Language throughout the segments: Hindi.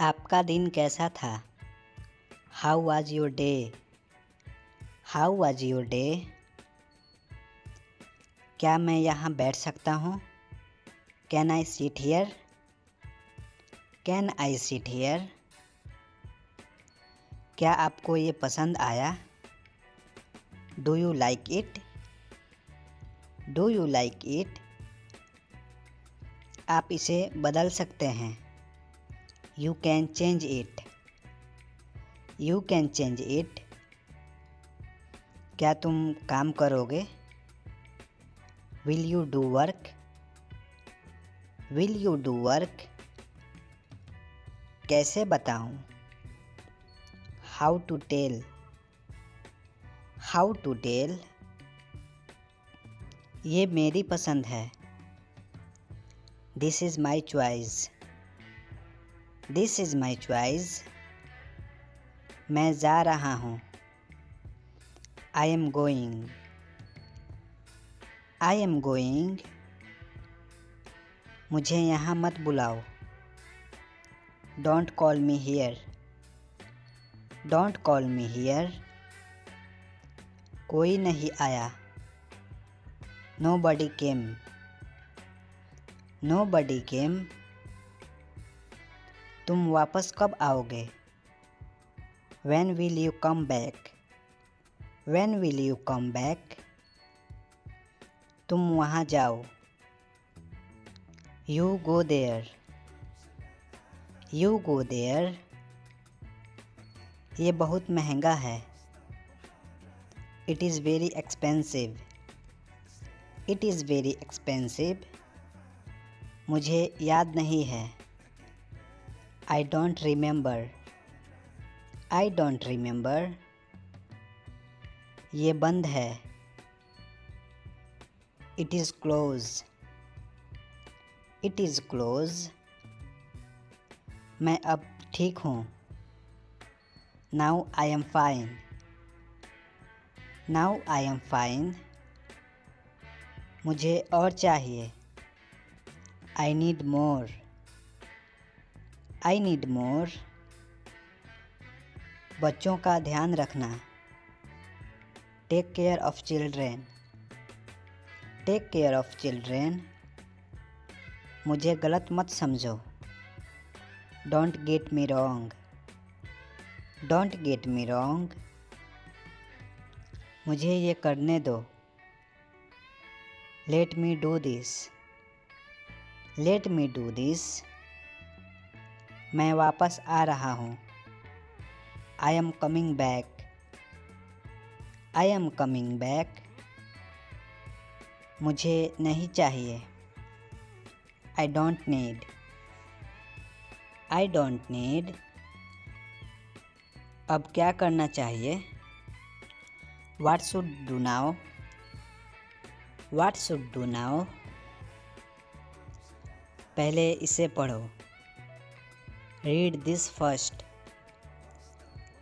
आपका दिन कैसा था? How was your day? How was your day? क्या मैं यहाँ बैठ सकता हूँ? Can I sit here? Can I sit here? क्या आपको ये पसंद आया? Do you like it? Do you like it? आप इसे बदल सकते हैं। You can change it. You can change it. क्या तुम काम करोगे? Will you do work? Will you do work? कैसे बताऊं? How to tell? How to tell? ये मेरी पसंद है। This is my choice. This is my choice. मैं जा रहा हूँ। I am going. I am going. मुझे यहाँ मत बुलाओ। Don't call me here. Don't call me here. कोई नहीं आया। Nobody came. Nobody came. तुम वापस कब आओगे? When will you come back? When will you come back? तुम वहाँ जाओ। You go there. You go there. ये बहुत महंगा है। It is very expensive. It is very expensive. मुझे याद नहीं है। I don't remember. I don't remember. ये बंद है। It is closed. It is closed. मैं अब ठीक हूँ। Now I am fine. Now I am fine. मुझे और चाहिए। I need more. I need more. बच्चों का ध्यान रखना। Take care of children. Take care of children. मुझे गलत मत समझो। Don't get me wrong. Don't get me wrong. मुझे ये करने दो। Let me do this. Let me do this. मैं वापस आ रहा हूँ। I am coming back. I am coming back. मुझे नहीं चाहिए। I don't need. I don't need. अब क्या करना चाहिए? What should do now? What should do now? पहले इसे पढ़ो। Read this first.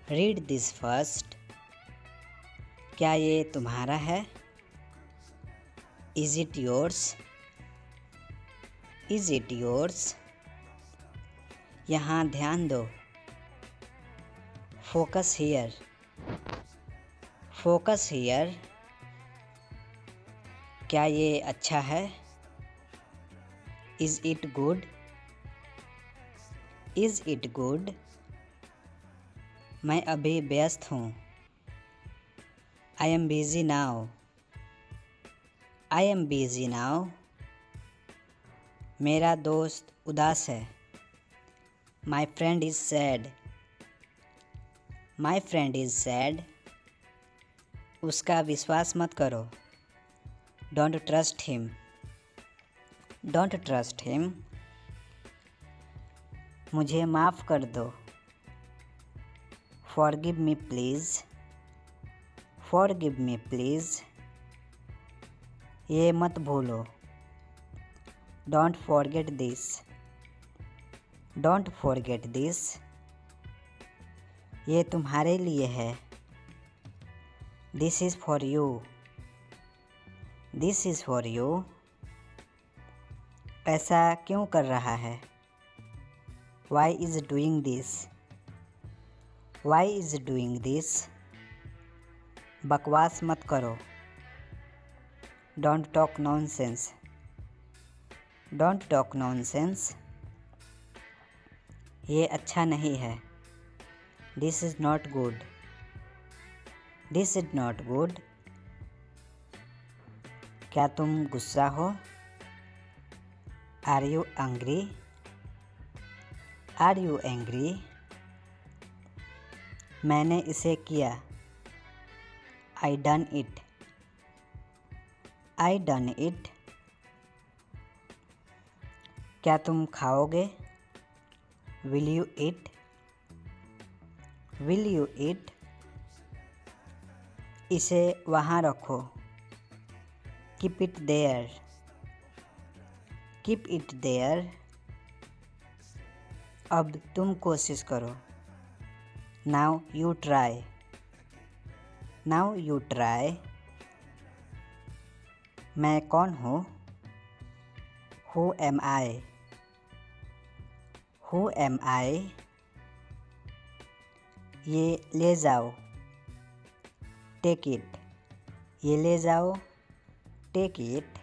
Read this first. क्या ये तुम्हारा है? Is it yours? Is it yours? यहाँ ध्यान दो। Focus here. Focus here. क्या ये अच्छा है? Is it good? Is it good? मैं अभी व्यस्त हूँ। I am busy now. I am busy now. मेरा दोस्त उदास है। My friend is sad. My friend is sad. उसका विश्वास मत करो। Don't trust him. Don't trust him. मुझे माफ़ कर दो। Forgive me please. Forgive me please. ये मत भूलो। Don't forget this. Don't forget this. ये तुम्हारे लिए है। This is for you. This is for you. ऐसा क्यों कर रहा है? Why is doing this, why is doing this. बकवास मत करो, don't talk nonsense, don't talk nonsense. ये अच्छा नहीं है, this is not good, this is not good. क्या तुम गुस्सा हो, are you angry, are you angry. मैंने इसे किया, I done it, I done it. क्या तुम खाओगे, will you eat, will you eat. इसे वहाँ रखो, keep it there, keep it there. अब तुम कोशिश करो, now you try, now you try. मैं कौन हूँ, who am I, who am I. ये ले जाओ, टेक इट, ये ले जाओ, टेक इट।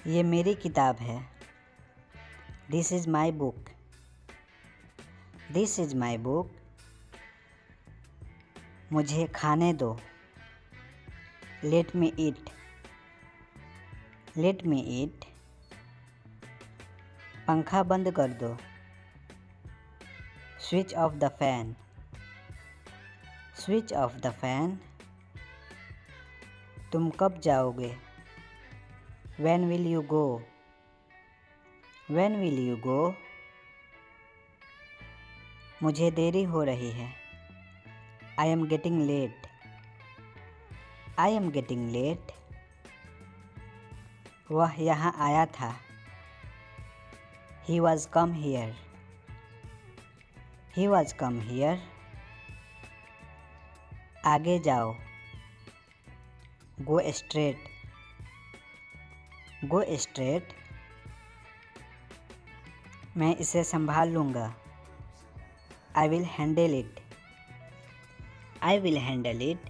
ये मेरी किताब है, this is my book, this is my book. मुझे खाने दो, लेट मी ईट, लेट मी ईट। पंखा बंद कर दो, switch off the fan, switch off the fan. तुम कब जाओगे, when will you go, when will you go. मुझे देरी हो रही है, I am getting late, I am getting late. वह यहाँ आया था, he was come here, he was come here. आगे जाओ, गो स्ट्रेट, गो स्ट्रेट। मैं इसे संभाल लूँगा, I will handle it, I will handle it.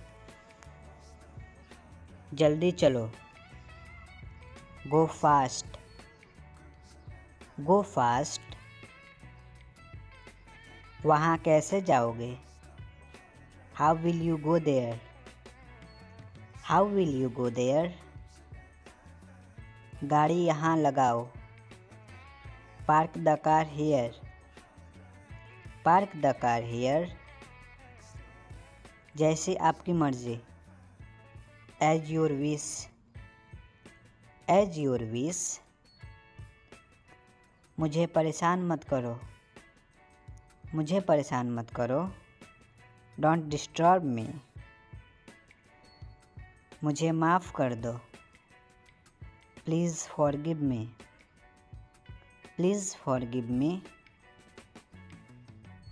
जल्दी चलो, गो फास्ट, गो फास्ट। वहाँ कैसे जाओगे, how will you go there, how will you go there. गाड़ी यहाँ लगाओ, park the car here, park the car here. जैसी आपकी मर्जी, as your wish, as your wish. मुझे परेशान मत करो, मुझे परेशान मत करो, डोंट डिस्टर्ब मी। मुझे माफ़ कर दो, please forgive me, please forgive me.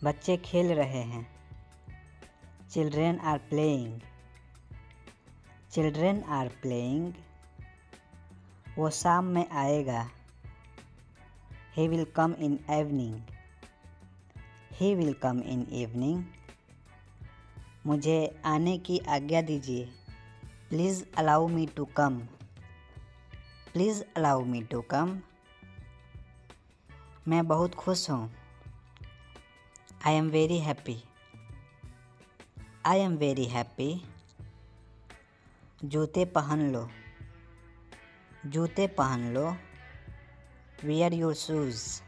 बच्चे खेल रहे हैं, children are playing, children are playing. वो शाम में आएगा, he will come in evening, he will come in evening. मुझे आने की आज्ञा दीजिए, please allow me to come, please allow me to come. मैं बहुत खुश हूँ, I am very happy, I am very happy. जूते पहन लो, जूते पहन लो, वियर योर शूज़।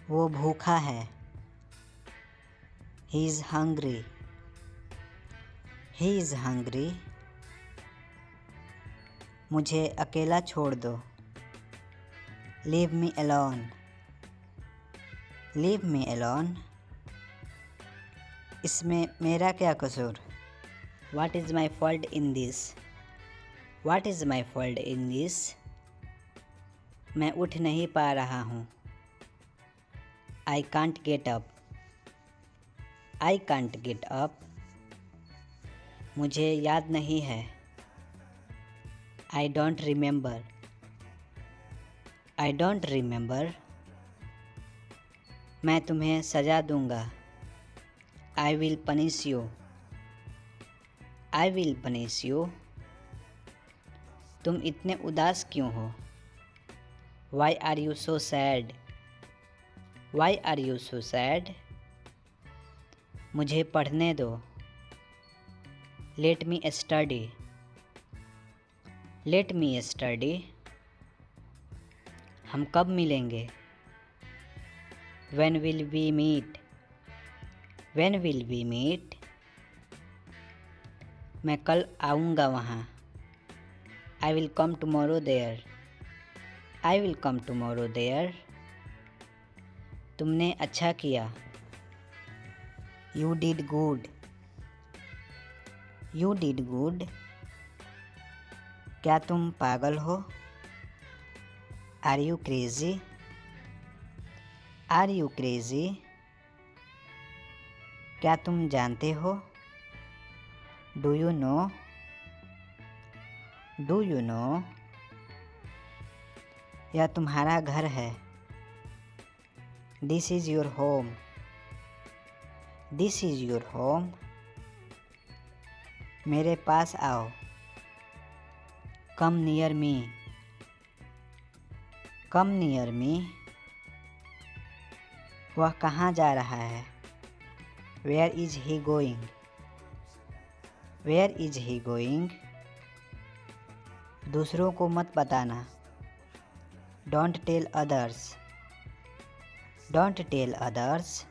वो भूखा है, he is hungry, he is hungry. मुझे अकेला छोड़ दो, leave me alone, leave me alone. इसमें मेरा क्या कसूर, what is my fault in this, what is my fault in this. मैं उठ नहीं पा रहा हूँ, I can't get up, I can't get up. मुझे याद नहीं है, I don't remember, I don't remember, मैं तुम्हें सजा दूंगा। I will punish you, I will punish you, तुम इतने उदास क्यों हो? Why are you so sad, why are you so sad, मुझे पढ़ने दो। Let me study, let me study, हम कब मिलेंगे? When will we meet, when will we meet, मैं कल आऊँगा वहाँ। I will come tomorrow there, I will come tomorrow there, तुमने अच्छा किया। You did good, you did good, क्या तुम पागल हो? Are you crazy, are you crazy, क्या तुम जानते हो? Do you no, do you no, यह तुम्हारा घर है। This is your home, this is your home, मेरे पास आओ। Come near me, come near me, वह कहाँ जा रहा है? Where is he going, where is he going, दूसरों को मत बताना। Don't tell others, don't tell others,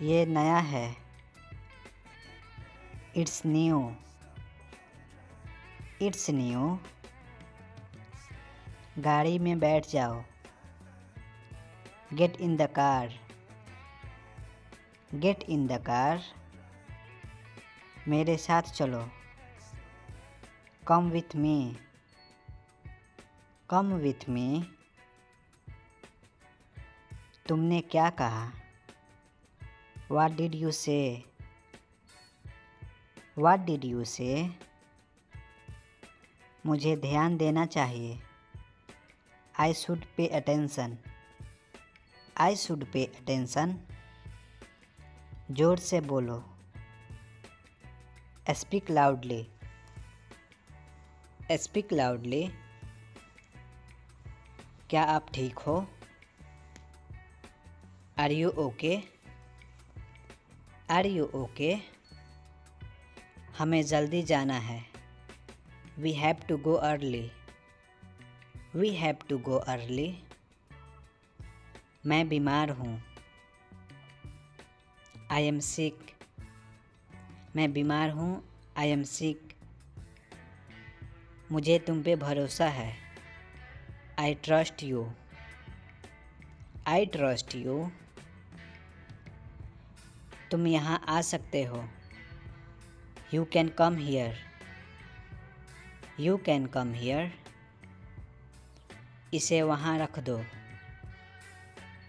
ये नया है। इट्स न्यू, इट्स न्यू, गाड़ी में बैठ जाओ। Get in the car, get in the car, मेरे साथ चलो। Come with me, come with me, तुमने क्या कहा? व्हाट डिड यू से, व्हाट डिड यू से, मुझे ध्यान देना चाहिए। I should pay attention, I should pay attention, जोर से बोलो। स्पीक लाउडली, स्पीक लाउडली, क्या आप ठीक हो? Are you okay, are you okay, हमें जल्दी जाना है। We have to go early, we have to go early, मैं बीमार हूँ। आई एम सिक, मैं बीमार हूँ। आई एम सिक, मुझे तुम पे भरोसा है। I trust you, I trust you, तुम यहाँ आ सकते हो। You can come here, you can come here, इसे वहाँ रख दो।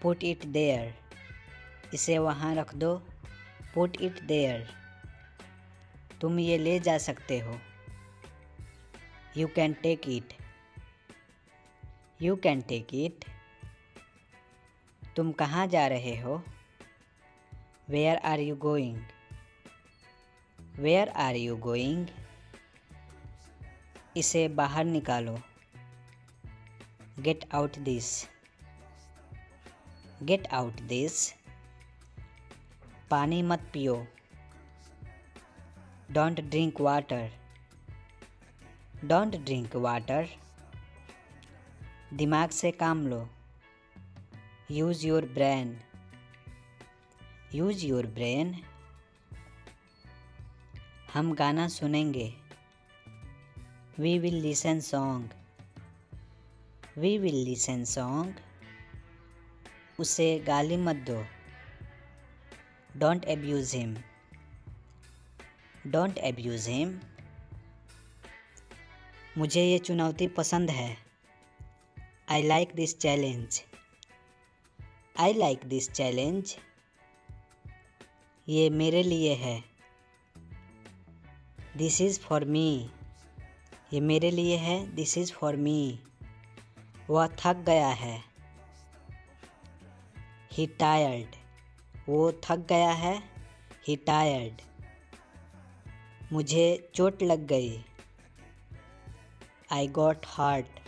पुट इट देयर, इसे वहाँ रख दो। पुट इट देयर, तुम ये ले जा सकते हो। You can take it, you can take it, तुम कहाँ जा रहे हो? Where are you going, where are you going, इसे बाहर निकालो। Get out this, get out this, पानी मत पियो। Don't drink water, don't drink water, दिमाग से काम लो। Use your brain, use your brain, हम गाना सुनेंगे। We will listen song, we will listen song, उसे गाली मत दो। Don't abuse him, don't abuse him, मुझे ये चुनौती पसंद है। I like this challenge, I like this challenge, ये मेरे लिए है। दिस इज़ फॉर मी, ये मेरे लिए है। दिस इज़ फॉर मी, वह थक गया है। He tired. वो थक गया है। He tired. मुझे चोट लग गई। I got hurt.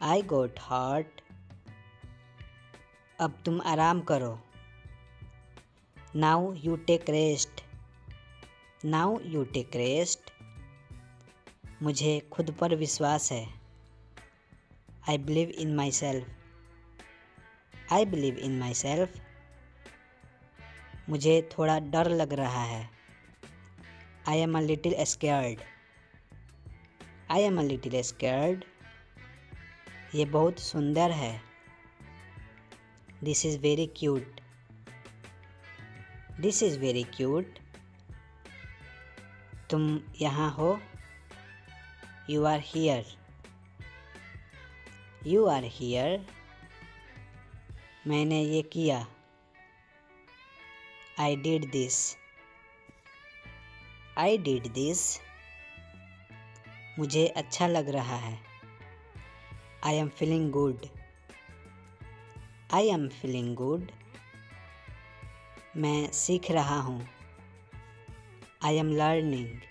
I got hurt. अब तुम आराम करो। Now you take rest. Now you take rest. मुझे खुद पर विश्वास है। I believe in myself. I believe in myself. मुझे थोड़ा डर लग रहा है। I am a little scared. I am a little scared. ये बहुत सुंदर है। This is very cute. This is very cute. तुम यहाँ हो। You are here. You are here. मैंने ये किया। I did this. I did this. मुझे अच्छा लग रहा है। I am feeling good. I am feeling good. मैं सीख रहा हूँ। I am learning.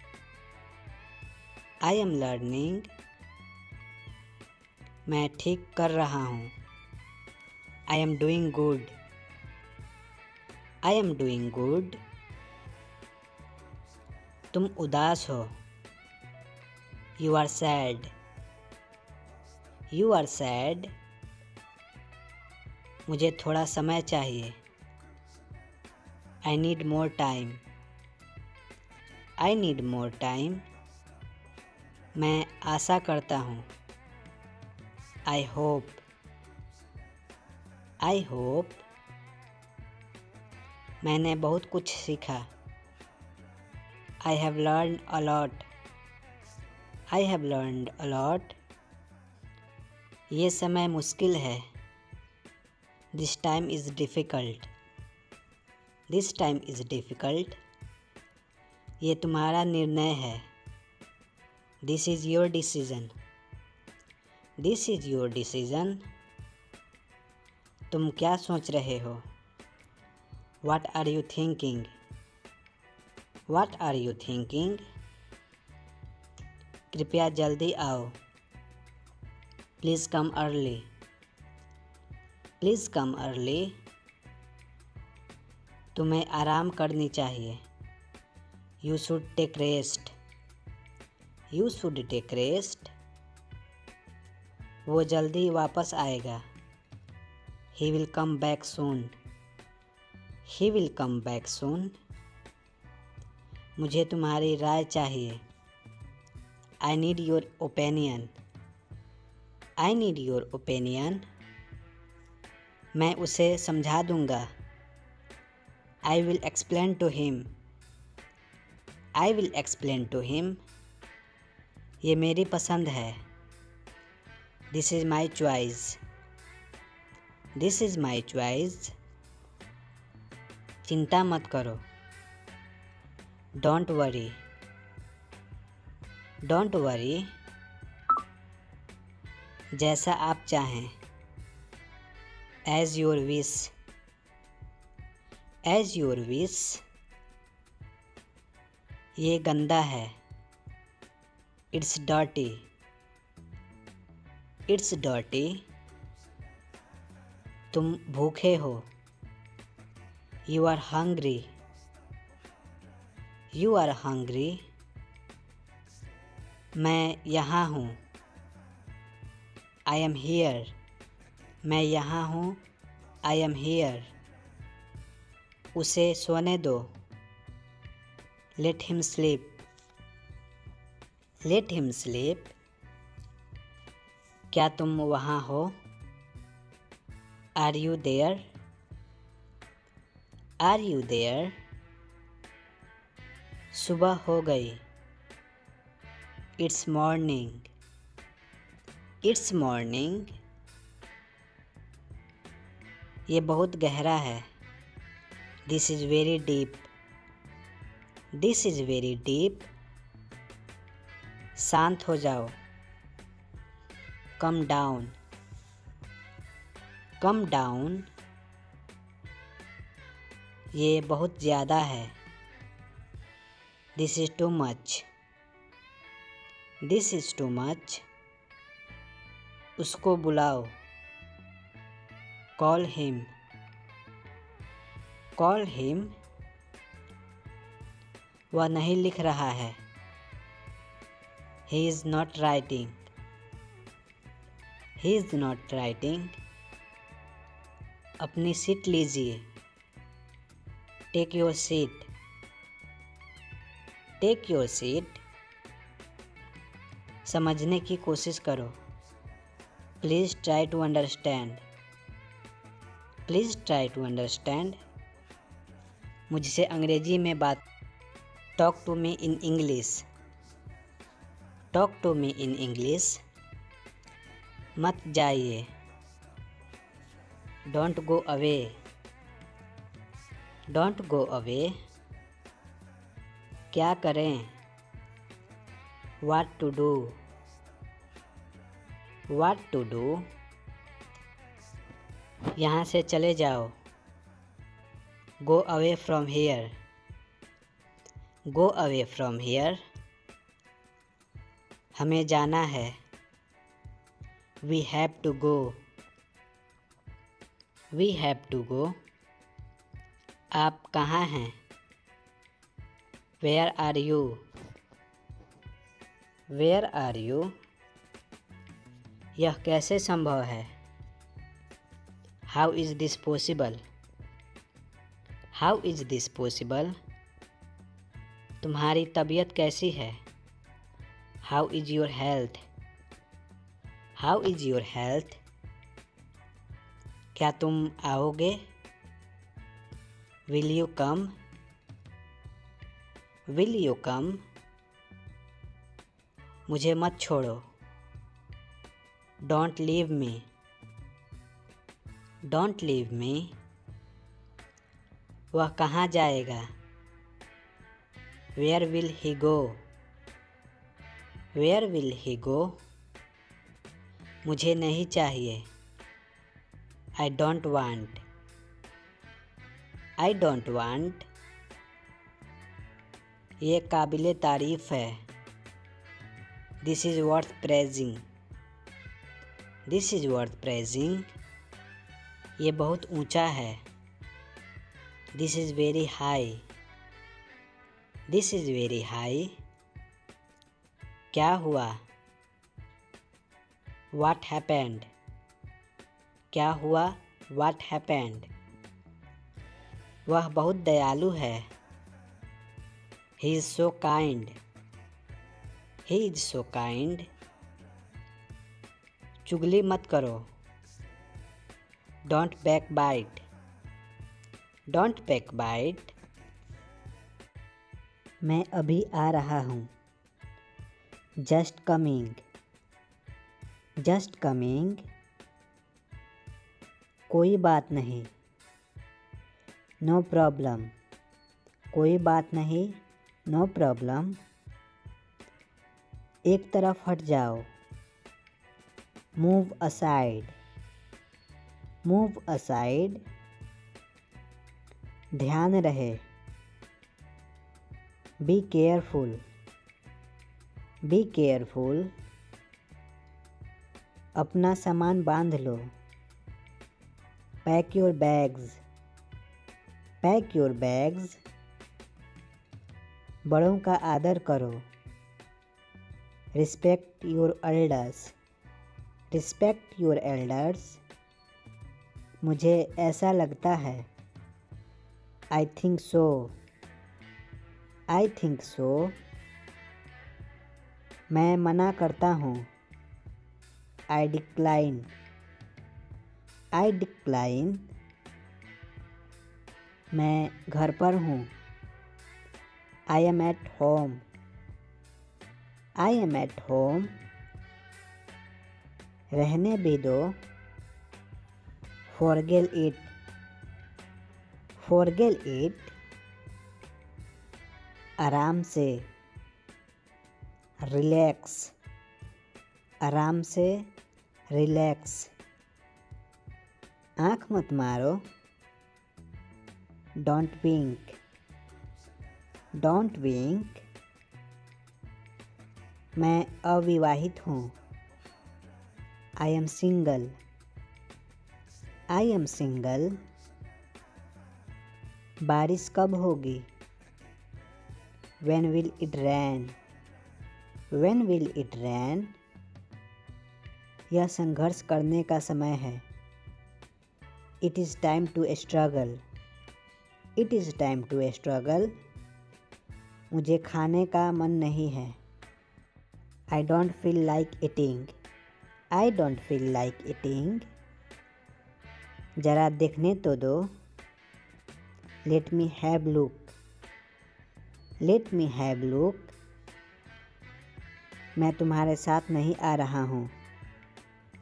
I am learning. मैं ठीक कर रहा हूँ। I am doing good. I am doing good. तुम उदास हो। You are sad. You are sad. मुझे थोड़ा समय चाहिए। I need more time. I need more time. मैं आशा करता हूँ। I hope. I hope. मैंने बहुत कुछ सीखा। I have learned a lot. I have learned a lot. ये समय मुश्किल है। This time is difficult. This time is difficult. ये तुम्हारा निर्णय है। This is your decision. This is your decision. तुम क्या सोच रहे हो? What are you thinking? What are you thinking? कृपया जल्दी आओ। Please come early. Please come early. तुम्हें आराम करनी चाहिए। You should take rest. You should take rest. वो जल्दी वापस आएगा। He will come back soon. He will come back soon. मुझे तुम्हारी राय चाहिए। I need your opinion. I need your opinion. मैं उसे समझा दूंगा। I will explain to him. I will explain to him. ये मेरी पसंद है। This is my choice. This is my choice. चिंता मत करो। Don't worry. Don't worry. जैसा आप चाहें। As your wish. As your wish. ये गंदा है। It's dirty. It's dirty. तुम भूखे हो। You are hungry. You are hungry. मैं यहाँ हूँ। I am here. मैं यहाँ हूँ। I am here. उसे सोने दो। Let him sleep. Let him sleep. क्या तुम वहाँ हो? Are you there? Are you there? सुबह हो गई। It's morning. It's morning. ये बहुत गहरा है। This is very deep. This is very deep. शांत हो जाओ। कम डाउन, कम डाउन, ये बहुत ज़्यादा है। This is too much, this is too much, उसको बुलाओ। कॉल हिम, कॉल हिम, वह नहीं लिख रहा है। He is not writing, he is not writing, अपनी सीट लीजिए। Take your seat, take your seat, समझने की कोशिश करो। Please try to understand, please try to understand, मुझसे अंग्रेजी में बात। Talk to me in English, talk to me in English, मत जाइए। Don't go away, don't go away, क्या करें। What to do, what to do, यहाँ से चले जाओ। Go away from here, go away from here, हमें जाना है। We have to go, we have to go, आप कहाँ हैं। Where are you, where are you, यह कैसे संभव है। How is this possible, how is this possible, तुम्हारी तबीयत कैसी है। How is your health, how is your health, क्या तुम आओगे। Will you come, will you come, मुझे मत छोड़ो। Don't leave me, don't leave me, वह कहाँ जाएगा। Where will he go, where will he go, मुझे नहीं चाहिए। I don't want, I don't want, ये काबिले तारीफ़ है। This is worth praising, this is worth praising, ये बहुत ऊंचा है। This is very high, this is very high, क्या हुआ। व्हाट हैपेंड, क्या हुआ। व्हाट हैपेंड, वह बहुत दयालु है। He is so kind, he is so kind, चुगली मत करो। Don't back bite, don't back bite, मैं अभी आ रहा हूँ। जस्ट कमिंग, जस्ट कमिंग, कोई बात नहीं। नो प्रॉब्लम, कोई बात नहीं। नो प्रॉब्लम, एक तरफ हट जाओ। मूव असाइड, मूव असाइड, ध्यान रहे। बी केयरफुल, बी केयरफुल, अपना सामान बांध लो। Pack your bags, pack your bags, बड़ों का आदर करो। Respect your elders, respect your elders, मुझे ऐसा लगता है। I think so, I think so, मैं मना करता हूँ। आई डिक्लाइन, आई डिक्लाइन, मैं घर पर हूँ। I M eight home, I M at home, रहने भी दो। फॉरगेट इट, फॉरगेट इट, आराम से। रिलैक्स, आराम से रिलैक्स, आँख मत मारो। Don't wink, don't wink. मैं अविवाहित हूँ। I am single, I am single. बारिश कब होगी? When will it rain? When will it rain? यह संघर्ष करने का समय है। It is time to struggle. It is time to struggle. मुझे खाने का मन नहीं है। I don't feel like eating. I don't feel like eating. जरा देखने तो दो। Let me have look. Let me have look. मैं तुम्हारे साथ नहीं आ रहा हूँ।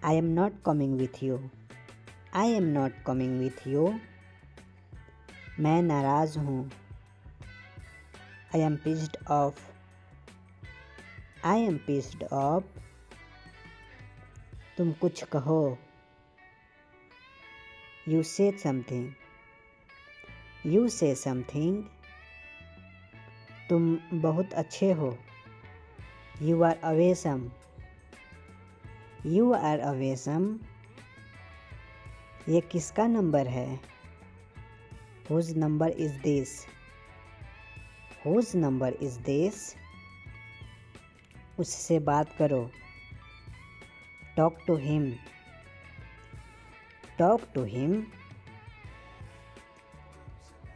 I am not coming with you. I am not coming with you. मैं नाराज़ हूँ। I am pissed off. I am pissed off. तुम कुछ कहो। You say something. You say something. तुम बहुत अच्छे हो। You are awesome. You are awesome. ये किसका नंबर है? Whose number is this? Whose number is this? उससे बात करो। Talk to him. Talk to him.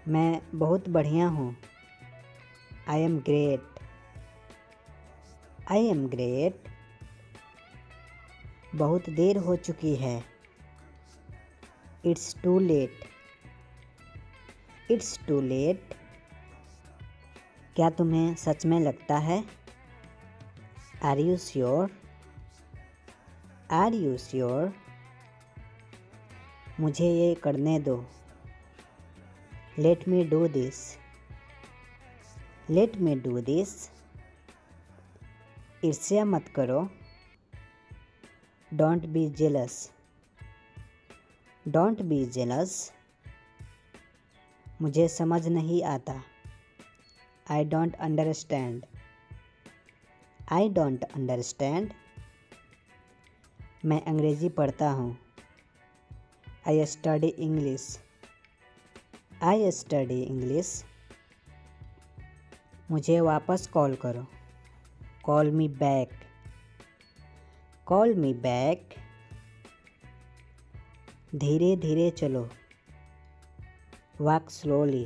मैं बहुत बढ़िया हूँ। I am great. I am great. बहुत देर हो चुकी है। It's too late. It's too late. क्या तुम्हें सच में लगता है? Are you sure? Are you sure? मुझे ये करने दो। Let me do this. Let me do this. ईर्ष्या मत करो। Don't be jealous. Don't be jealous. मुझे समझ नहीं आता। I don't understand. I don't understand. मैं अंग्रेजी पढ़ता हूँ। I study English. I study English. मुझे वापस कॉल करो। Call me back. Call me back. धीरे धीरे चलो। Walk slowly.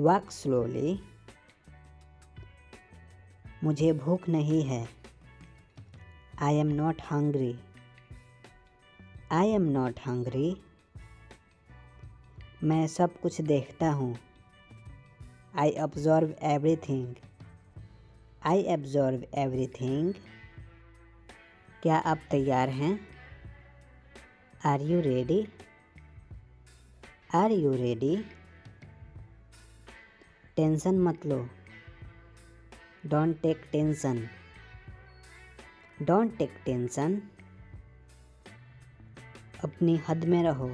Walk slowly. मुझे भूख नहीं है। I am not hungry. I am not hungry. मैं सब कुछ देखता हूँ। I observe everything. I observe everything. क्या आप तैयार हैं? Are you ready? Are you ready? Tension मत लो। Don't take tension. Don't take tension. अपनी हद में रहो।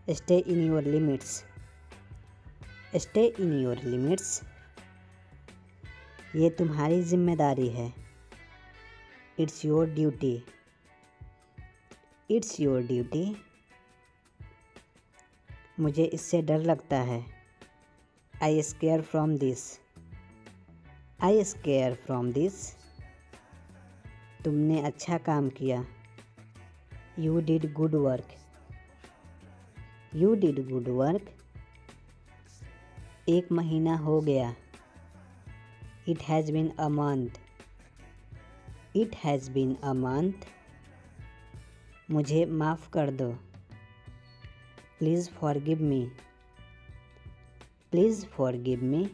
Stay in your limits. Stay in your limits. ये तुम्हारी जिम्मेदारी है। It's your duty. It's your duty. मुझे इससे डर लगता है। I scare from this. I scare from this. तुमने अच्छा काम किया। You did good work. You did good work. एक महीना हो गया। It has been a month. It has been a month. मुझे माफ़ कर दो। Please forgive me. Please forgive me.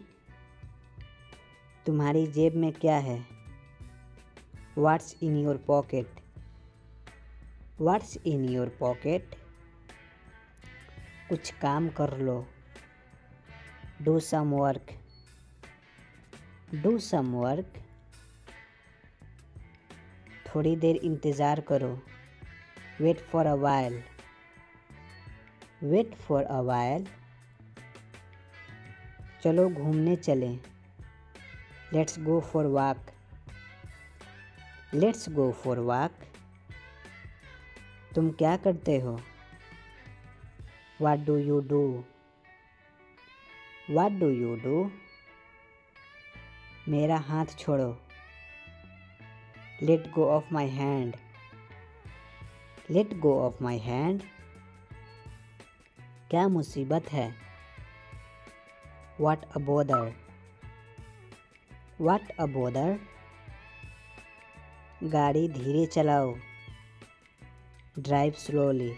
तुम्हारी जेब में क्या है? What's in your pocket? What's in your pocket? कुछ काम कर लो। Do some work. Do some work. थोड़ी देर इंतज़ार करो। Wait for a while. Wait for a while. चलो घूमने चलें। Let's go for walk. Let's go for walk. तुम क्या करते हो? What do you do? What do you do? मेरा हाथ छोड़ो। Let go of my hand. Let go of my hand. क्या मुसीबत है? What a bother. What a bother. गाड़ी धीरे चलाओ। Drive slowly.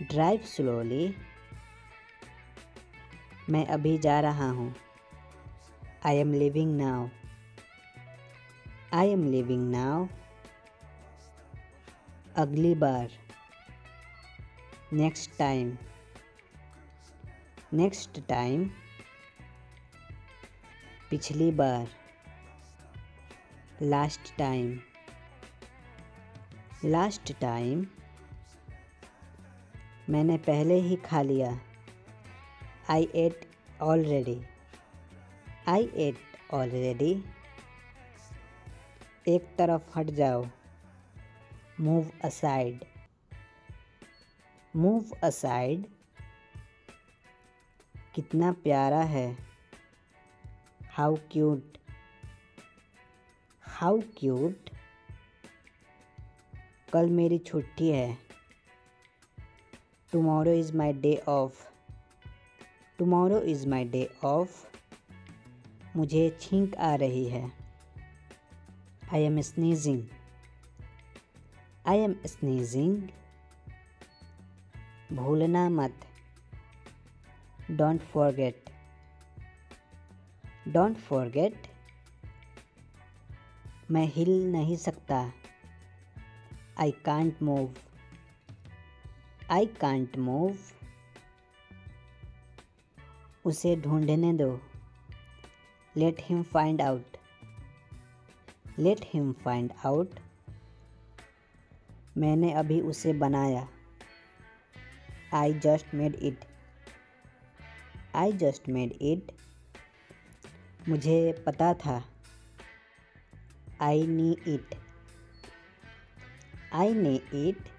Drive slowly. मैं अभी जा रहा हूँ। I am living now. I am living now. अगली बार। Next time. Next time. पिछली बार। Last time. Last time. मैंने पहले ही खा लिया। I ate already. I ate already. एक तरफ हट जाओ। Move aside. Move aside. कितना प्यारा है। How cute. How cute. कल मेरी छुट्टी है। Tomorrow is my day off. Tomorrow is my day off. मुझे छींक आ रही है। I am sneezing. I am sneezing. भूलना मत। Don't forget. Don't forget. मैं हिल नहीं सकता। I can't move. I can't move. उसे ढूंढने दो। Let him find out. Let him find out. मैंने अभी उसे बनाया। I just made it. I just made it. मुझे पता था। I knew it. I knew it.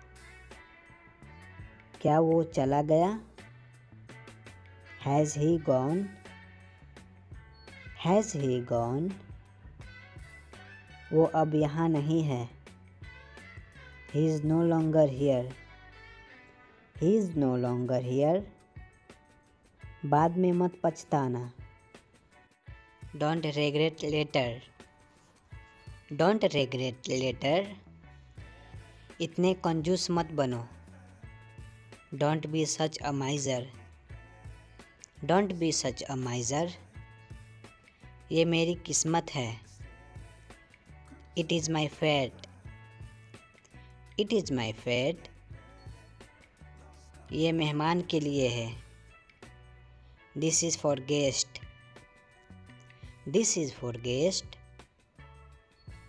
क्या वो चला गया? Has he gone? Has he gone? वो अब यहाँ नहीं है। He is no longer here. He is no longer here. बाद में मत पछताना। Don't regret later. Don't regret later. इतने कंजूस मत बनो। Don't be such a miser. Don't be such a miser. ये मेरी किस्मत है। It is my fate. It is my fate. ये मेहमान के लिए है। This is for guest. This is for guest.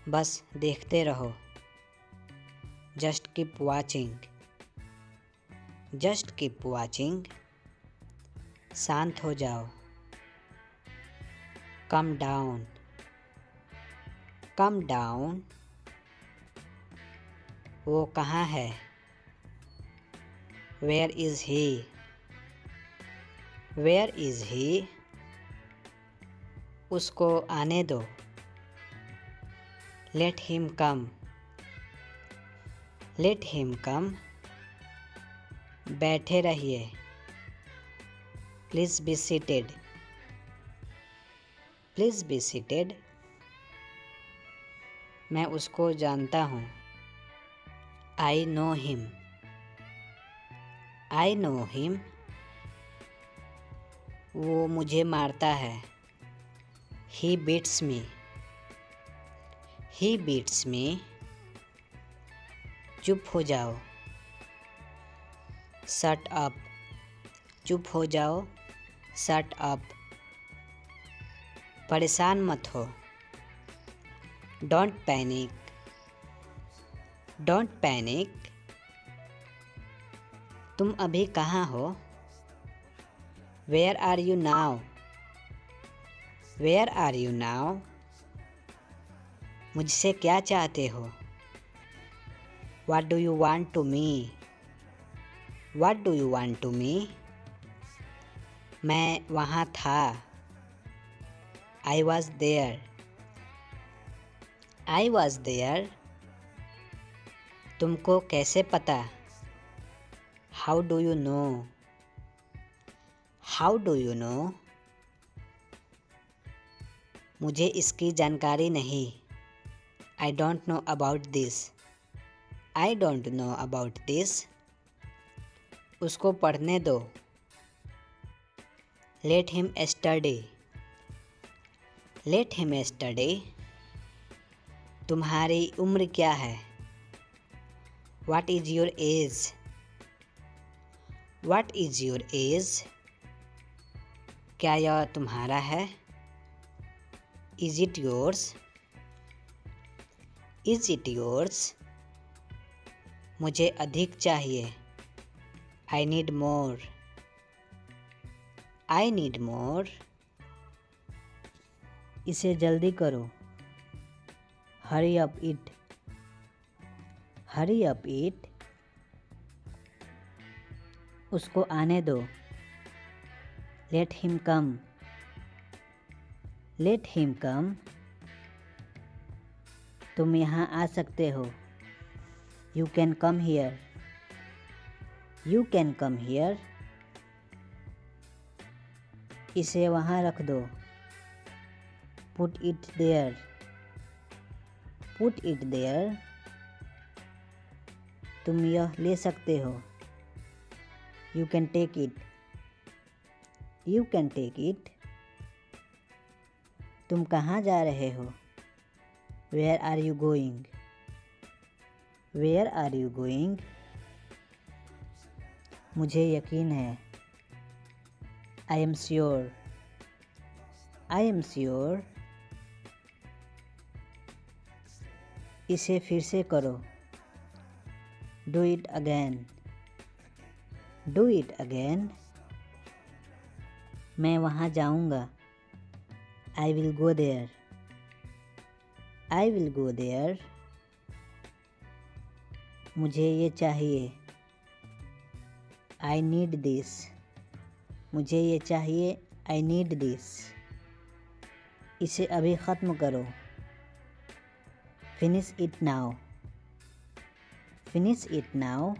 बस देखते रहो। Just keep watching. Just keep watching. शांत हो जाओ। Calm down. Calm down. वो कहाँ है? Where is he? Where is he? उसको आने दो। Let him come. Let him come. बैठे रहिए। Please be seated. Please be seated. मैं उसको जानता हूँ। I know him. I know him. वो मुझे मारता है। He beats me. He beats me. चुप हो जाओ। Shut up. चुप हो जाओ। Shut up. परेशान मत हो। Don't panic. Don't panic. तुम अभी कहाँ हो? Where are you now? Where are you now? मुझसे क्या चाहते हो? What do you want to me? What do you want to me? मैं वहाँ था। I was there. I was there. तुमको कैसे पता? How do you know? How do you know? मुझे इसकी जानकारी नहीं। I don't know about this. I don't know about this. उसको पढ़ने दो। Let him study. Let him study. तुम्हारी उम्र क्या है? What is your as? What is your age? क्या यह तुम्हारा है? Is it yours? Is it yours? मुझे अधिक चाहिए। I need more. I need more. इसे जल्दी करो। Hurry up it. Hurry up it. उसको आने दो। Let him come. Let him come. तुम यहाँ आ सकते हो। You can come here. You can come here. इसे वहाँ रख दो। Put it there. Put it there. तुम यह ले सकते हो। You can take it. You can take it. तुम कहाँ जा रहे हो? Where are you going? Where are you going? मुझे यकीन है। I am sure. I am sure. इसे फिर से करो। Do it again. Do it again. मैं वहाँ जाऊँगा। I will go there. I will go there. मुझे ये चाहिए। I need this. मुझे ये चाहिए। I need this. इसे अभी ख़त्म करो। Finish it now. Finish it now.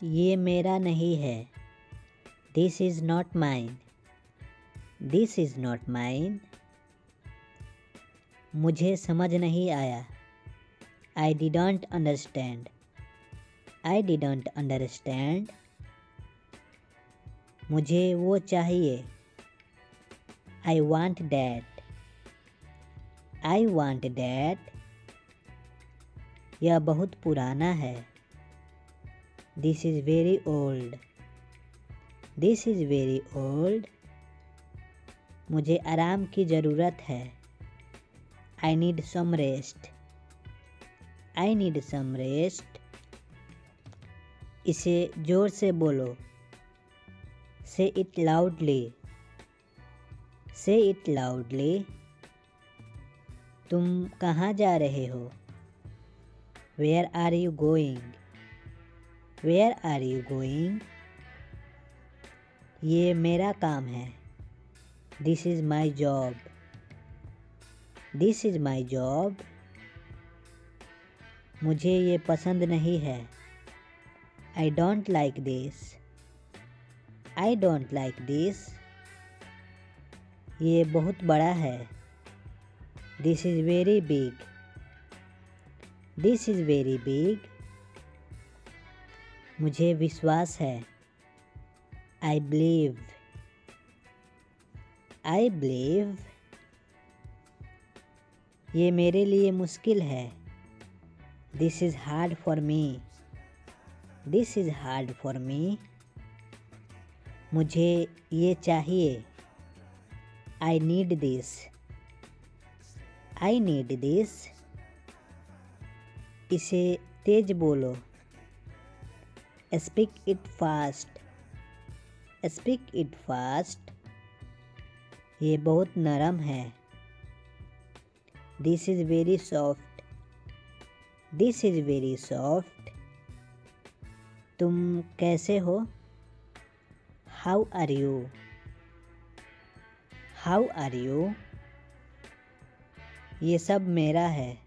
ये मेरा नहीं है। This is not mine. This is not mine. मुझे समझ नहीं आया। I didn't understand. I didn't understand. मुझे वो चाहिए। I want that. I want that. यह बहुत पुराना है। This is very old. This is very old. मुझे आराम की ज़रूरत है। I need some rest. I need some rest. इसे ज़ोर से बोलो। Say it loudly. Say it loudly. तुम कहाँ जा रहे हो? Where are you going? Where are you going? ये मेरा काम है। This is my job. This is my job. मुझे ये पसंद नहीं है। I don't like this. I don't like this. ये बहुत बड़ा है। This is very big. This is very big. मुझे विश्वास है। I believe. I believe. ये मेरे लिए मुश्किल है। This is hard for me. This is hard for मी। मुझे ये चाहिए। I need this. I need this. इसे तेज बोलो. Speak it fast. Speak it fast. ये बहुत नरम है. This is very soft. This is very soft. तुम कैसे हो? How are you? How are you? ये सब मेरा है.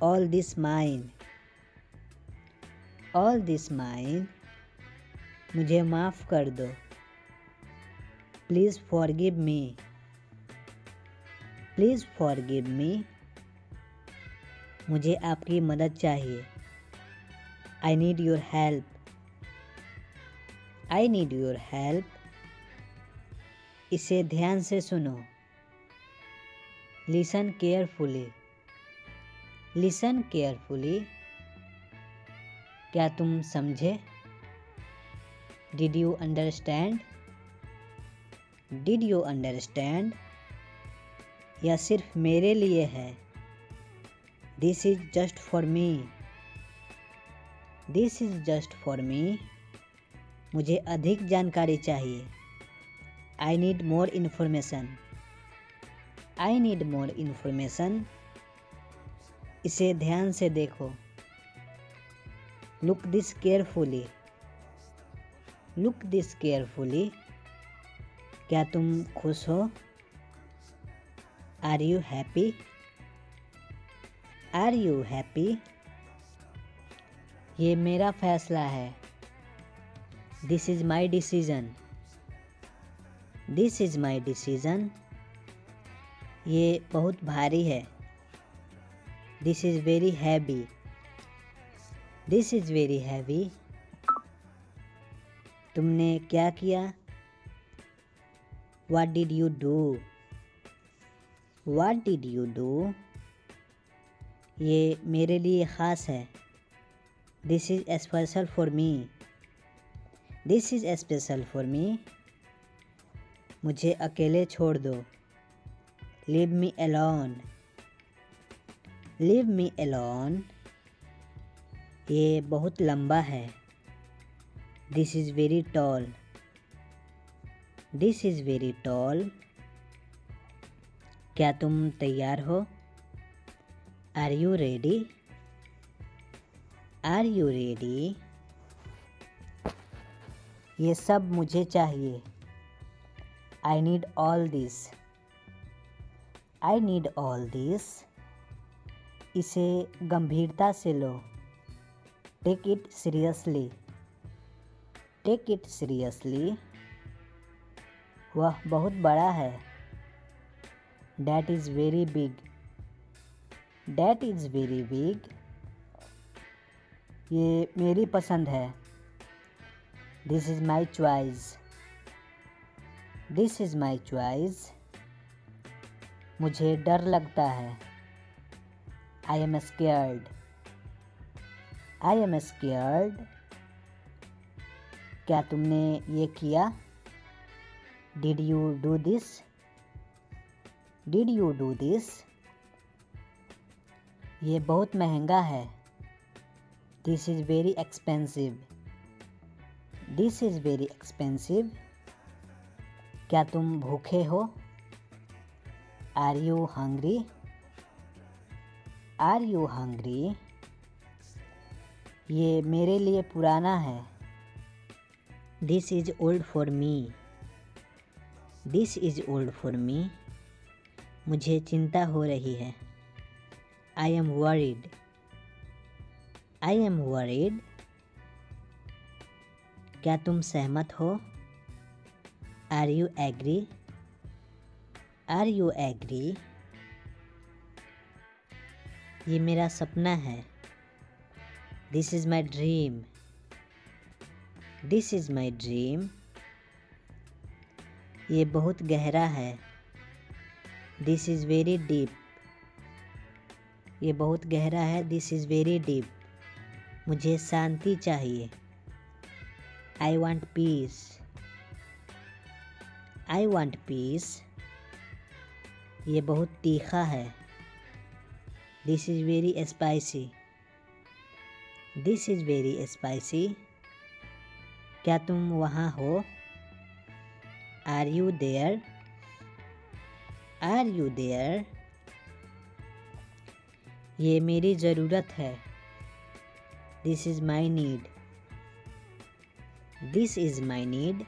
All this mine. All this mine. मुझे माफ़ कर दो. Please forgive me. Please forgive me. मुझे आपकी मदद चाहिए. I need your help. I need your help. इसे ध्यान से सुनो. Listen carefully. Listen carefully. क्या तुम समझे? Did you understand? Did you understand? यह सिर्फ मेरे लिए है. This is just for me. This is just for me. मुझे अधिक जानकारी चाहिए. I need more information. I need more information. इसे ध्यान से देखो. Look this carefully. Look this carefully. क्या तुम खुश हो? Are you happy? Are you happy? ये मेरा फैसला है. This is my decision. This is my decision. ये बहुत भारी है. This is very heavy. This is very heavy. तुमने क्या किया? What did you do? What did you do? ये मेरे लिए ख़ास है. This is special for me. This is special for me. मुझे अकेले छोड़ दो. Leave me alone. Leave me alone. ये बहुत लंबा है. This is very tall. This is very tall. क्या तुम तैयार हो? Are you ready? Are you ready? ये सब मुझे चाहिए. I need all this. I need all this. इसे गंभीरता से लो. Take it seriously. Take it seriously. वह बहुत बड़ा है. That is very big. That is very big. ये मेरी पसंद है. This is my choice. This is my choice. मुझे डर लगता है. I am scared. I am scared. क्या तुमने ये किया? Did you do this? Did you do this? ये बहुत महंगा है. This is very expensive. This is very expensive. क्या तुम भूखे हो? Are you hungry? Are you hungry? ये मेरे लिए पुराना है. This is old for me. This is old for me. मुझे चिंता हो रही है. I am worried. I am worried. क्या तुम सहमत हो? Are you agree? Are you agree? ये मेरा सपना है. This is my dream. This is my dream. ये बहुत गहरा है. This is very deep. ये बहुत गहरा है. This is very deep. मुझे शांति चाहिए. I want peace. I want peace. ये बहुत तीखा है। This is very spicy. This is very spicy. क्या तुम वहाँ हो? Are you there? Are you there? ये मेरी ज़रूरत है। This is my need. This is my need.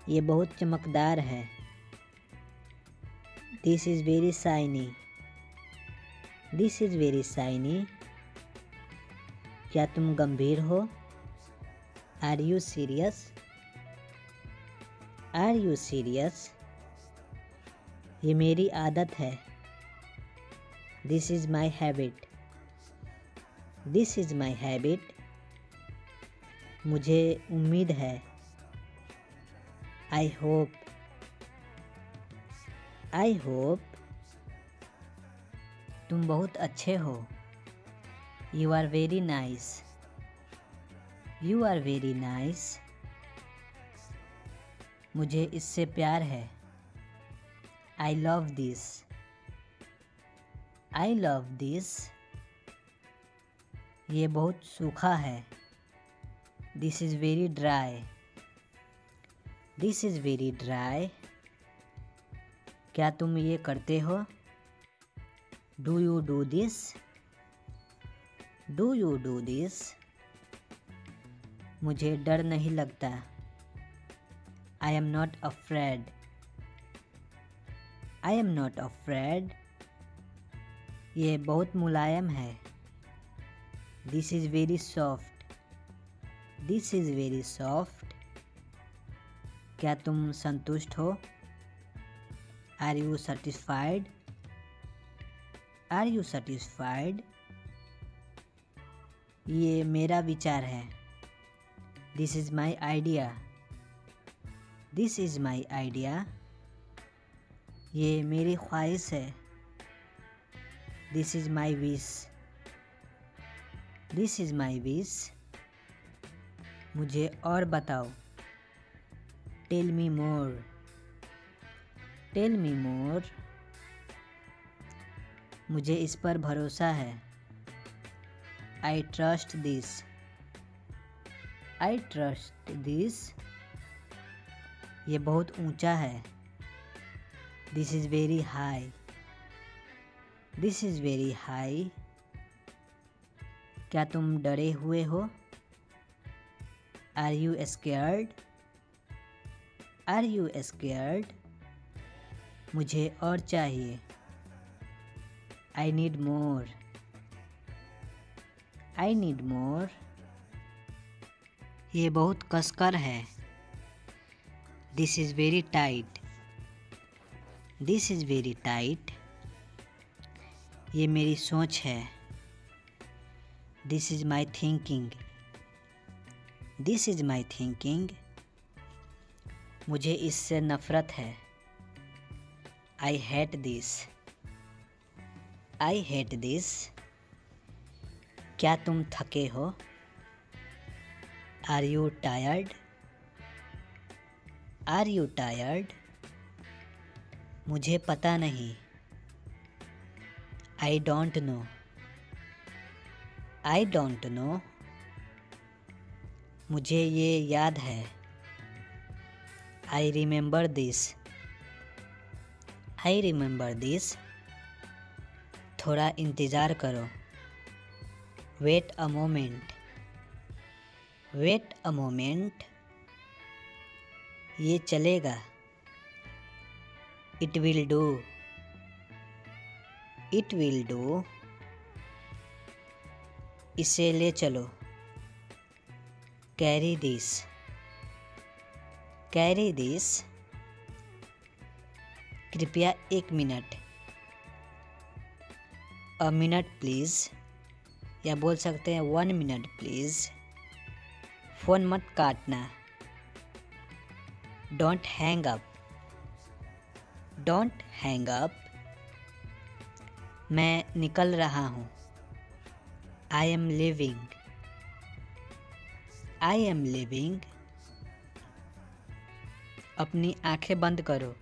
ये बहुत चमकदार है। This is very shiny. This is very shiny. क्या तुम गंभीर हो? Are you serious? Are you serious? ये मेरी आदत है। This is my habit. This is my habit. मुझे उम्मीद है। I hope. I hope. तुम बहुत अच्छे हो। You are very nice. You are very nice. मुझे इससे प्यार है। I love this. I love this. ये बहुत सूखा है। This is very dry. This is very dry. क्या तुम ये करते हो? Do you do this? Do you do this? मुझे डर नहीं लगता। I am not afraid. I am not afraid. ये बहुत मुलायम है। This is very soft. This is very soft. क्या तुम संतुष्ट हो? Are you satisfied? Are you satisfied? ये मेरा विचार है। This is my idea. This is my idea. ये मेरी ख्वाहिश है। This is my wish. This is my wish. मुझे और बताओ। Tell me more. Tell me more. मुझे इस पर भरोसा है। I trust this. I trust this. ये बहुत ऊंचा है। This is very high. This is very high. क्या तुम डरे हुए हो? Are you scared? Are you scared? मुझे और चाहिए। I need more. I need more. ये बहुत कसकर है। This is very tight. This is very tight. ये मेरी सोच है। This is my thinking. This is my thinking. मुझे इससे नफ़रत है। I hate this. I hate this. क्या तुम थके हो? Are you tired? Are you tired? मुझे पता नहीं। I don't know. I don't know. मुझे ये याद है। I remember this. I remember this. थोड़ा इंतज़ार करो। Wait a moment. Wait a moment. ये चलेगा। It will do. It will do. इसे ले चलो। Carry this. Carry this. कृपया 1 मिनट। A minute please. या बोल सकते हैं 1 मिनट प्लीज़। फ़ोन मत काटना। Don't hang up. Don't hang up. मैं निकल रहा हूँ। I am living. I am living. अपनी आंखें बंद करो।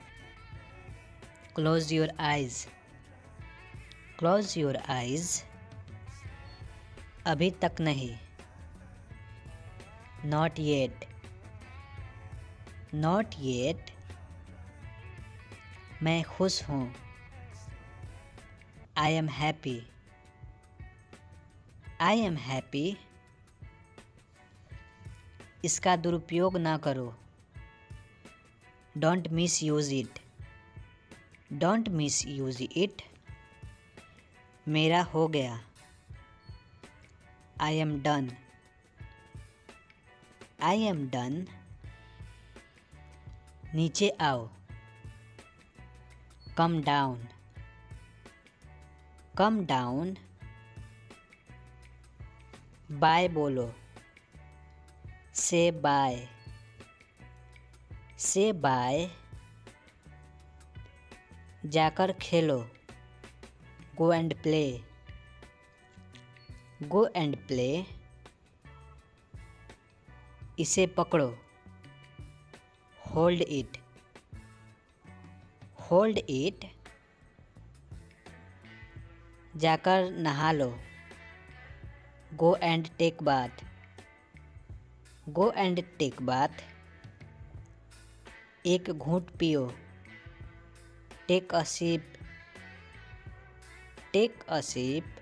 Close your eyes. Close your eyes. अभी तक नहीं। Not yet. Not yet. मैं खुश हूँ। I am happy. I am happy. इसका दुरुपयोग ना करो। Don't miss use it. Don't miss use it. मेरा हो गया। I am done. I am done. नीचे आओ। कम डाउन। Calm down. बाय बोलो। Say bye. Say bye. जाकर खेलो। Go and play. Go and play. इसे पकड़ो। Hold it. Hold it. जाकर नहा लो। Go and take bath. Go and take bath. एक घूंट पियो। Take a sip. Take a sip.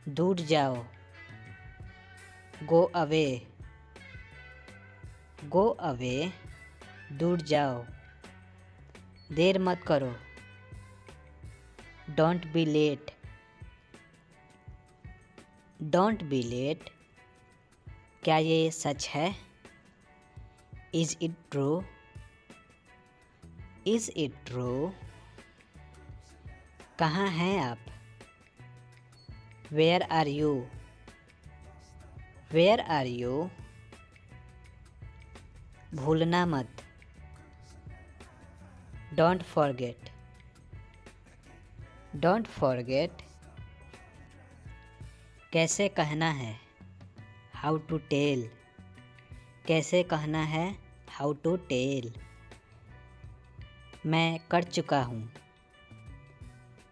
दूर जाओ। Go away. Go away. दूर जाओ। देर मत करो। Don't be late. Don't be late. क्या ये सच है? Is it true? Is it true? कहाँ हैं आप? Where are you? Where are you? भूलना मत। Don't forget. Don't forget. कैसे कहना है? How to tell. कैसे कहना है? How to tell. मैं कर चुका हूँ।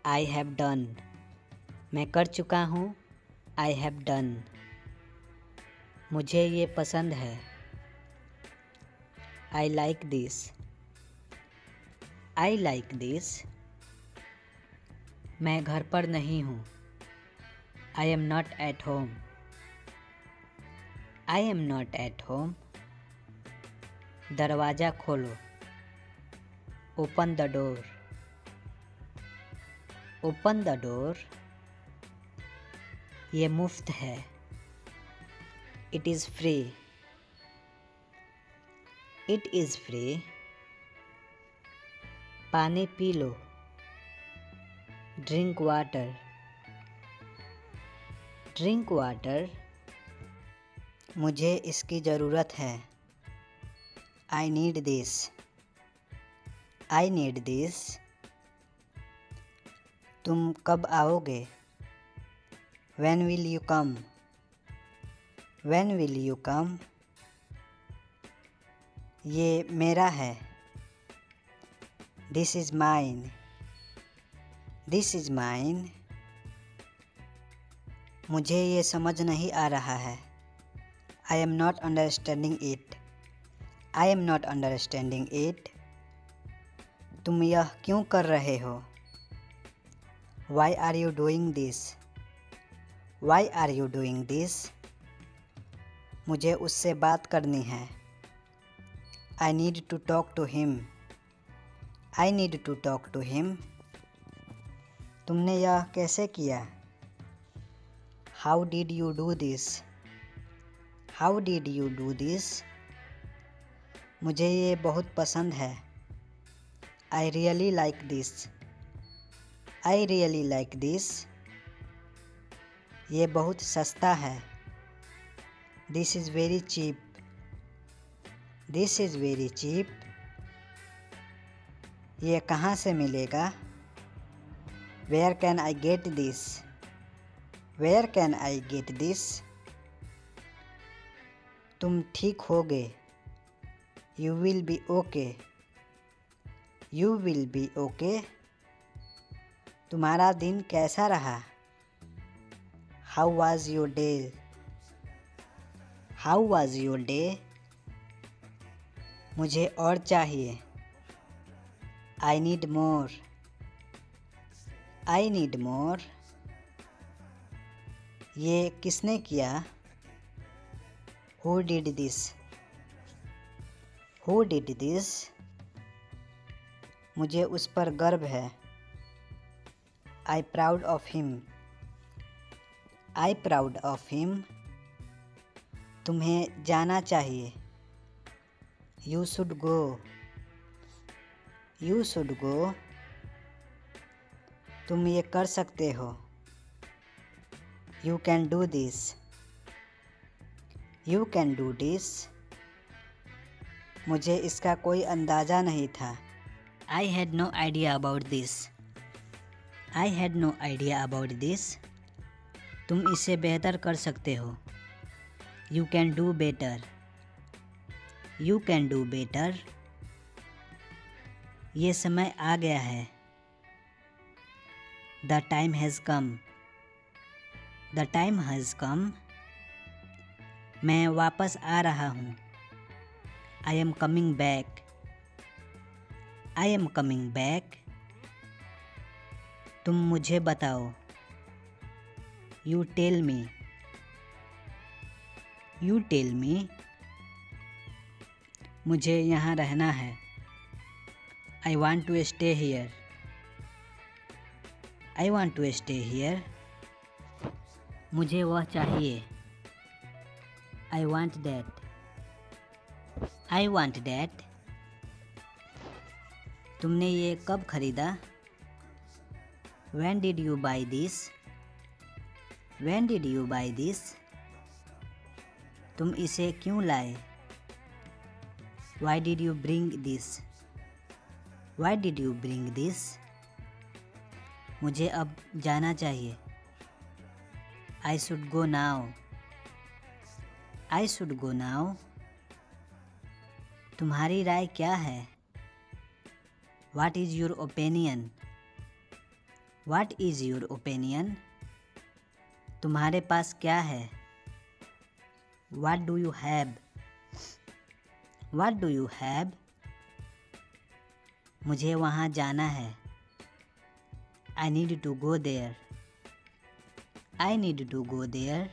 I have done. मैं कर चुका हूँ। I have done. मुझे ये पसंद है। I like this. I like this. मैं घर पर नहीं हूँ। I am not at home. I am not at home. दरवाज़ा खोलो। Open the door. Open the door. ये मुफ्त है। It is free. It is free. पानी पी लो। Drink water. Drink water. मुझे इसकी ज़रूरत है। I need this. I need this. तुम कब आओगे? When will you come? When will you come? ये मेरा है। This is mine. This is mine. मुझे ये समझ नहीं आ रहा है। I am not understanding it. I am not understanding it. तुम यह क्यों कर रहे हो? Why are you doing this? Why are you doing this? मुझे उससे बात करनी है। I need to talk to him. I need to talk to him. तुमने यह कैसे किया? How did you do this? How did you do this? मुझे ये बहुत पसंद है। I really like this. I really like this. ये बहुत सस्ता है। This is very cheap. This is very cheap. ये कहाँ से मिलेगा? Where can I get this? Where can I get this? तुम ठीक होगे। You will be okay. You will be okay. तुम्हारा दिन कैसा रहा? How was your day? How was your day? मुझे और चाहिए. I need more. I need more. ये किसने किया? Who did this? Who did this? मुझे उस पर गर्व है. I proud of him. I proud of him. तुम्हें जाना चाहिए. You should go. You should go. तुम ये कर सकते हो. You can do this. You can do this. मुझे इसका कोई अंदाज़ा नहीं था. I had no idea about this. I had no idea about this. तुम इसे बेहतर कर सकते हो. You can do better. You can do better. ये समय आ गया है. The time has come. The time has come. मैं वापस आ रहा हूँ. I am coming back. I am coming back. तुम मुझे बताओ. You tell me. You tell me. मुझे यहाँ रहना है. I want to stay here. I want to stay here. मुझे वह चाहिए. I want that. I want that. तुमने ये कब खरीदा? When did you buy this? When did you buy this? तुम इसे क्यों लाए? Why did you bring this? Why did you bring this? मुझे अब जाना चाहिए. I should go now. I should go now. तुम्हारी राय क्या है? What is your opinion? What is your opinion? तुम्हारे पास क्या है? What do you have? What do you have? मुझे वहाँ जाना है. I need to go there. I need to go there.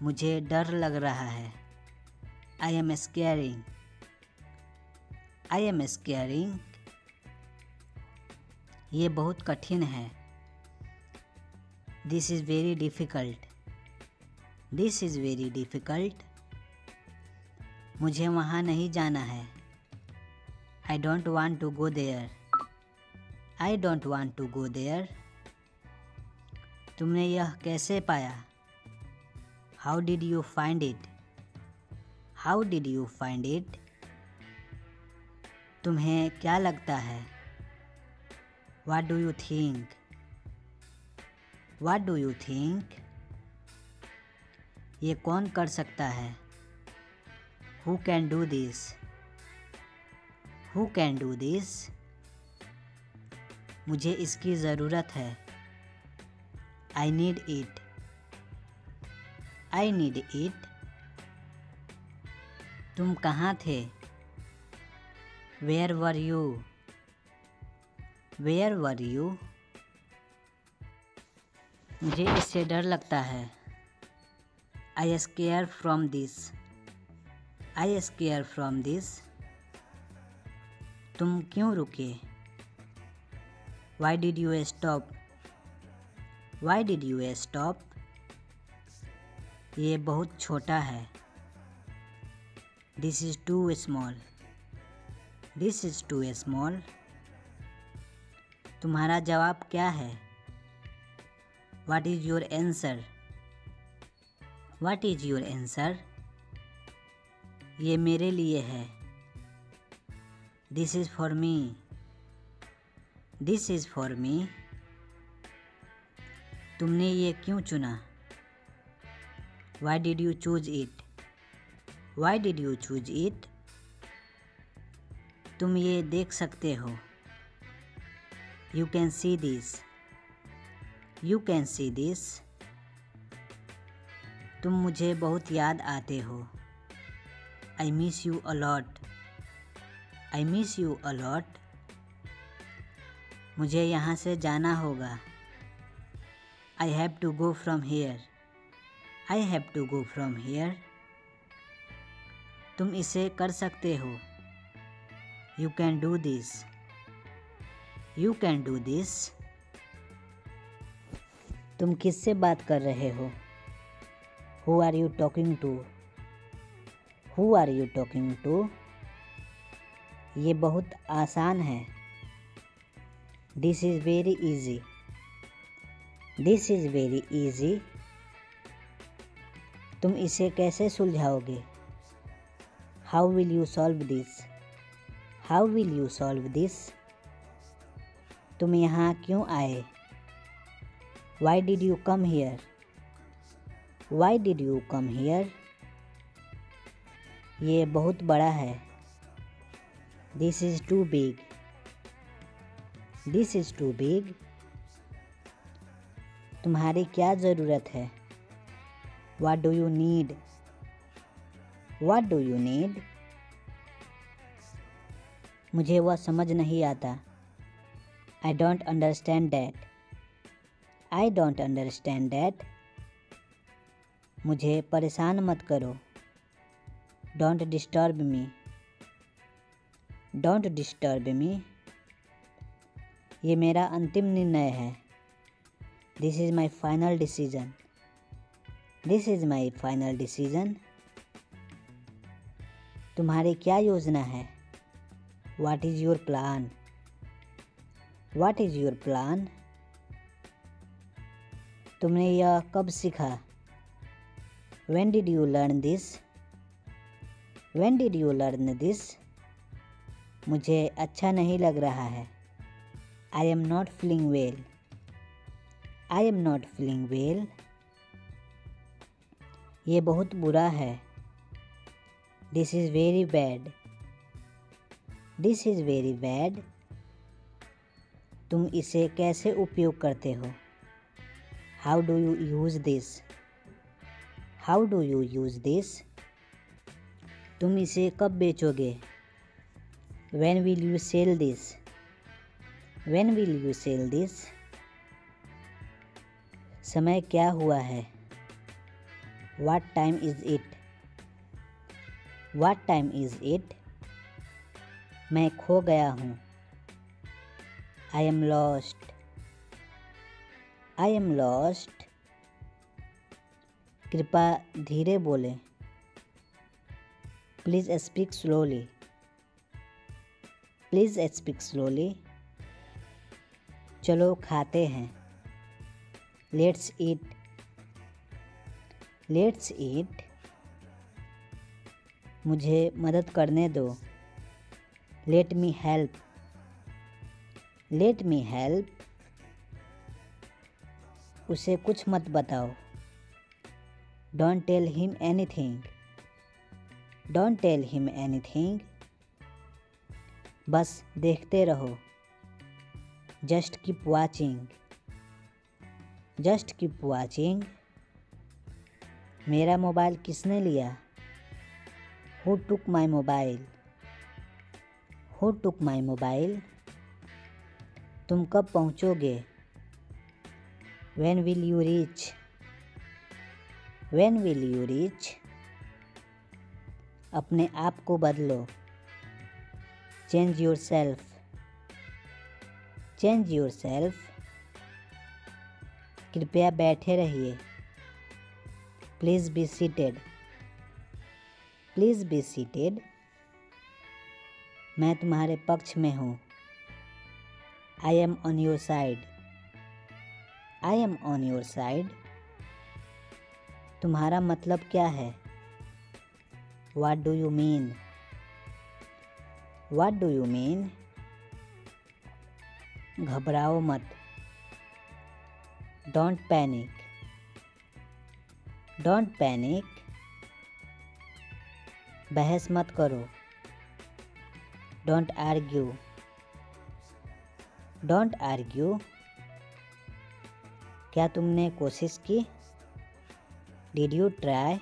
मुझे डर लग रहा है. I am scaring. I am scaring. ये बहुत कठिन है. This is very difficult. This is very difficult. मुझे वहाँ नहीं जाना है. I don't want to go there. I don't want to go there. तुमने यह कैसे पाया? How did you find it? How did you find it? तुम्हें क्या लगता है? What do you think? What do you think? ये कौन कर सकता है? Who can do this? Who can do this? मुझे इसकी ज़रूरत है. I need it. I need it. तुम कहाँ थे? Where were you? Where were you? मुझे इससे डर लगता है. I scare from this. I scare from this. तुम क्यों रुके? Why did you stop? Why did you stop? ये बहुत छोटा है. This is too small. This is too small. तुम्हारा जवाब क्या है? What is your answer? What is your answer? ये मेरे लिए है. This is for me. This is for me. तुमने ये क्यों चुना? Why did you choose it? Why did you choose it? तुम ये देख सकते हो. You can see this. You can see this. तुम मुझे बहुत याद आते हो. I miss you a lot. I miss you a lot. मुझे यहाँ से जाना होगा. I have to go from here. I have to go from here. तुम इसे कर सकते हो. You can do this. You can do this. तुम किससे बात कर रहे हो? Who are you talking to? Who are you talking to? ये बहुत आसान है. This is very easy. This is very easy. तुम इसे कैसे सुलझाओगे? How will you solve this? How will you solve this? तुम यहाँ क्यों आए? Why did you come here? Why did you come here? ये बहुत बड़ा है. This is too big. This is too big. तुम्हारी क्या ज़रूरत है? What do you need? What do you need? मुझे वह समझ नहीं आता. I don't understand that. I don't understand that. मुझे परेशान मत करो. Don't disturb me. Don't disturb me. ये मेरा अंतिम निर्णय है. This is my final decision. This is my final decision. तुम्हारी क्या योजना है? What is your plan? What is your plan? तुमने यह कब सीखा? When did you learn this? When did you learn this? मुझे अच्छा नहीं लग रहा है. I am not feeling well. I am not feeling well. ये बहुत बुरा है. This is very bad. This is very bad. तुम इसे कैसे उपयोग करते हो? How do you use this? How do you use this? तुम इसे कब बेचोगे? When will you sell this? When will you sell this? समय क्या हुआ है? What time is it? What time is it? मैं खो गया हूँ. I am lost. I am lost. कृपया धीरे बोलें. Please speak slowly. Please speak slowly. चलो खाते हैं. Let's eat. Let's eat. मुझे मदद करने दो. Let me help. Let me help. उसे कुछ मत बताओ. Don't tell him anything. Don't tell him anything. बस देखते रहो. Just keep watching. Just keep watching. मेरा मोबाइल किसने लिया? Who took my mobile? Who took my mobile? तुम कब पहुँचोगे? When will you reach? When will you reach? अपने आप को बदलो. Change yourself. Change yourself. कृपया बैठे रहिए. Please be seated. Please be seated. मैं तुम्हारे पक्ष में हूँ. I am on your side. I am on your side. तुम्हारा मतलब क्या है? What do you mean? What do you mean? घबराओ मत. Don't panic. Don't panic. बहस मत करो। Don't argue. Don't argue. क्या तुमने कोशिश की? Did you try?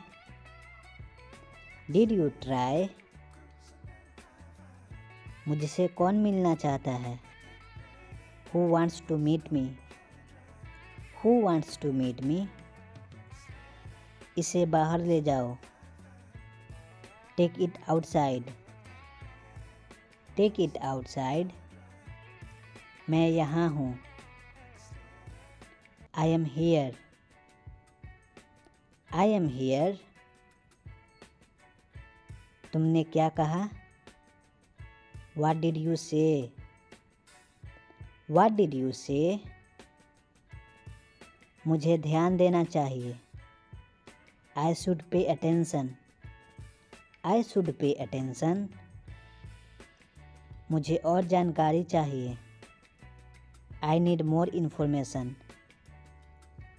Did you try? मुझसे कौन मिलना चाहता है? Who wants to meet me? Who wants to meet me? इसे बाहर ले जाओ। Take it outside. Take it outside. मैं यहाँ हूँ। I am here. I am here. तुमने क्या कहा? What did you say? What did you say? मुझे ध्यान देना चाहिए। I should pay attention. I should pay attention. मुझे और जानकारी चाहिए। I need more information.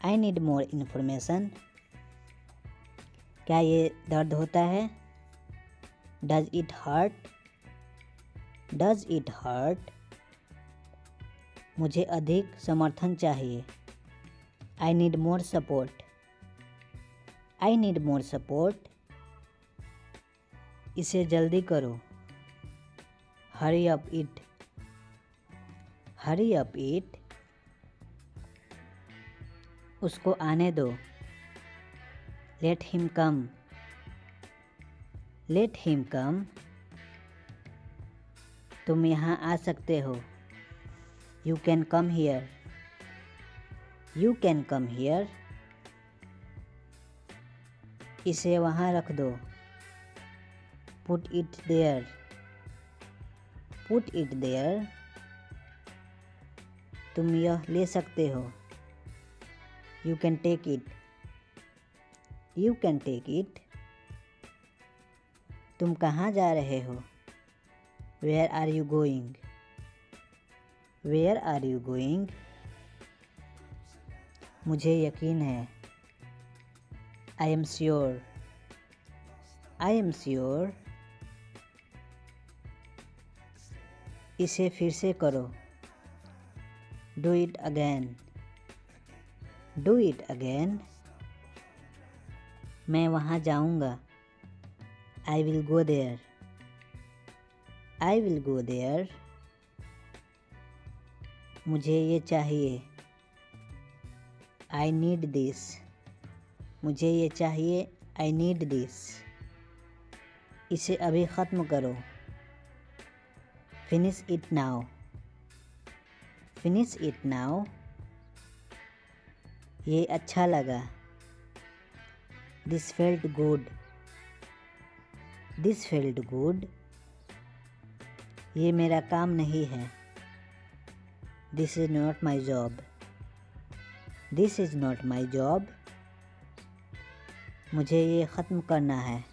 I need more information. क्या ये दर्द होता है? Does it hurt? Does it hurt? मुझे अधिक समर्थन चाहिए। I need more support. I need more support. इसे जल्दी करो। Hurry up it. Hurry up it. उसको आने दो। Let him come. Let him come. तुम यहाँ आ सकते हो। You can come here. You can come here. इसे वहाँ रख दो। Put it there. Put it there. तुम यह ले सकते हो। You can take it. You can take it. तुम कहाँ जा रहे हो? Where are you going? Where are you going? मुझे यकीन है। I am sure. I am sure. इसे फिर से करो। Do it again. Do it again. मैं वहाँ जाऊँगा। I will go there. I will go there. मुझे ये चाहिए। I need this. मुझे ये चाहिए। I need this. इसे अभी ख़त्म करो। Finish it now. Finish it now. ये अच्छा लगा। This felt good. This felt good. ये मेरा काम नहीं है। This is not my job. This is not my job. मुझे ये ख़त्म करना है।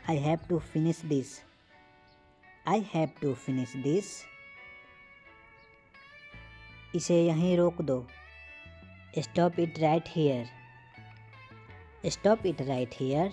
I have to finish this. I have to finish this. इसे यहीं रोक दो। Stop it right here. Stop it right here.